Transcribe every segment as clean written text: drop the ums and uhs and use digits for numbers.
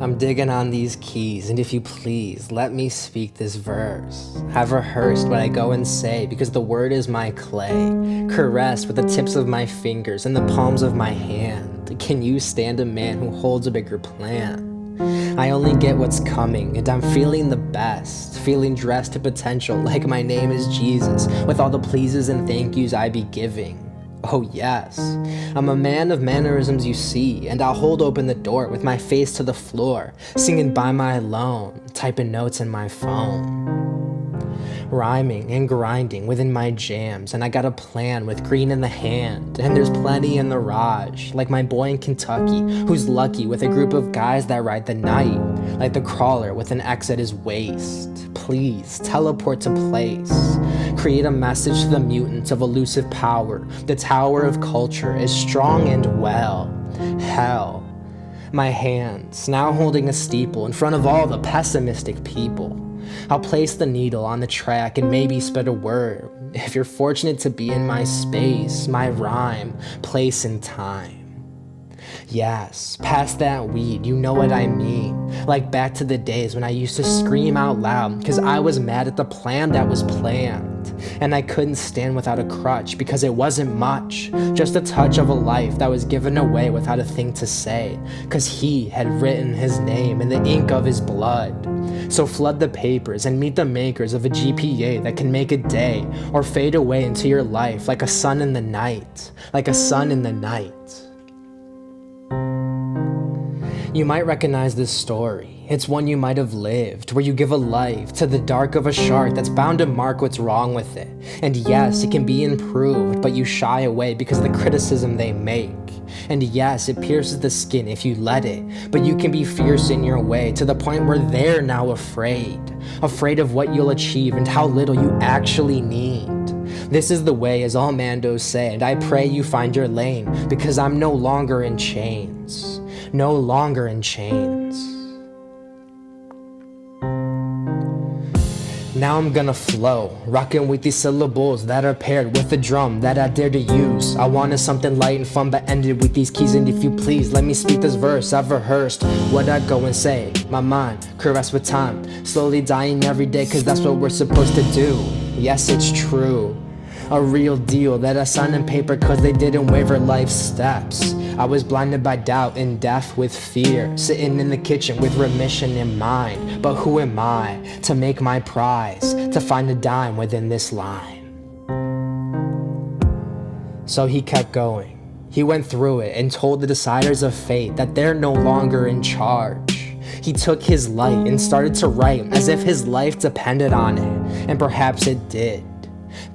I'm digging on these keys, and if you please, let me speak this verse. Have rehearsed what I go and say, because the word is my clay, caressed with the tips of my fingers and the palms of my hand. Can you stand a man who holds a bigger plan? I only get what's coming, and I'm feeling the best, feeling dressed to potential like my name is Jesus, with all the pleases and thank yous I be giving. Oh yes, I'm a man of mannerisms you see, and I'll hold open the door with my face to the floor, singing by my alone, typing notes in my phone. Rhyming and grinding within my jams, and I got a plan with green in the hand, and there's plenty in the Raj, like my boy in Kentucky, who's lucky with a group of guys that ride the night, like the crawler with an X at his waist. Please, teleport to place. Create a message to the mutants of elusive power. The tower of culture is strong and well. Hell. My hands, now holding a steeple in front of all the pessimistic people. I'll place the needle on the track and maybe spread a word. If you're fortunate to be in my space, my rhyme, place and time. Yes, past that weed, you know what I mean. Like back to the days when I used to scream out loud, cause I was mad at the plan that was planned. And I couldn't stand without a crutch, because it wasn't much, just a touch of a life that was given away without a thing to say, cause he had written his name in the ink of his blood. So flood the papers and meet the makers of a GPA that can make a day or fade away into your life like a sun in the night, like a sun in the night. You might recognize this story. It's one you might have lived, where you give a life to the dark of a shark that's bound to mark what's wrong with it. And yes, it can be improved, but you shy away because of the criticism they make. And yes, it pierces the skin if you let it, but you can be fierce in your way to the point where they're now afraid of what you'll achieve and how little you actually need. This is the way, as all Mandos say, and I pray you find your lane, because I'm no longer in chains. No longer in chains. Now I'm gonna flow, rocking with these syllables that are paired with a drum that I dare to use. I wanted something light and fun but ended with these keys, and if you please, let me speak this verse. I've rehearsed what I go and say, my mind caressed with time, slowly dying every day, cause that's what we're supposed to do. Yes, it's true. A real deal that I signed in paper cause they didn't waver life's steps. I was blinded by doubt and deaf with fear, sitting in the kitchen with remission in mind. But who am I to make my prize, to find a dime within this line? So he kept going. He went through it and told the deciders of fate that they're no longer in charge. He took his light and started to write as if his life depended on it, and perhaps it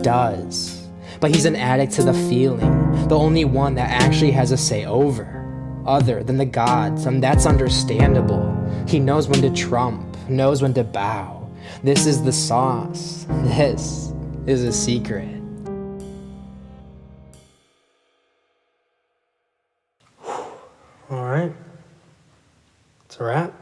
does. But he's an addict to the feeling, the only one that actually has a say over, other than the gods, and that's understandable. He knows when to trump, knows when to bow. This is the sauce. This is a secret. All right, it's a wrap.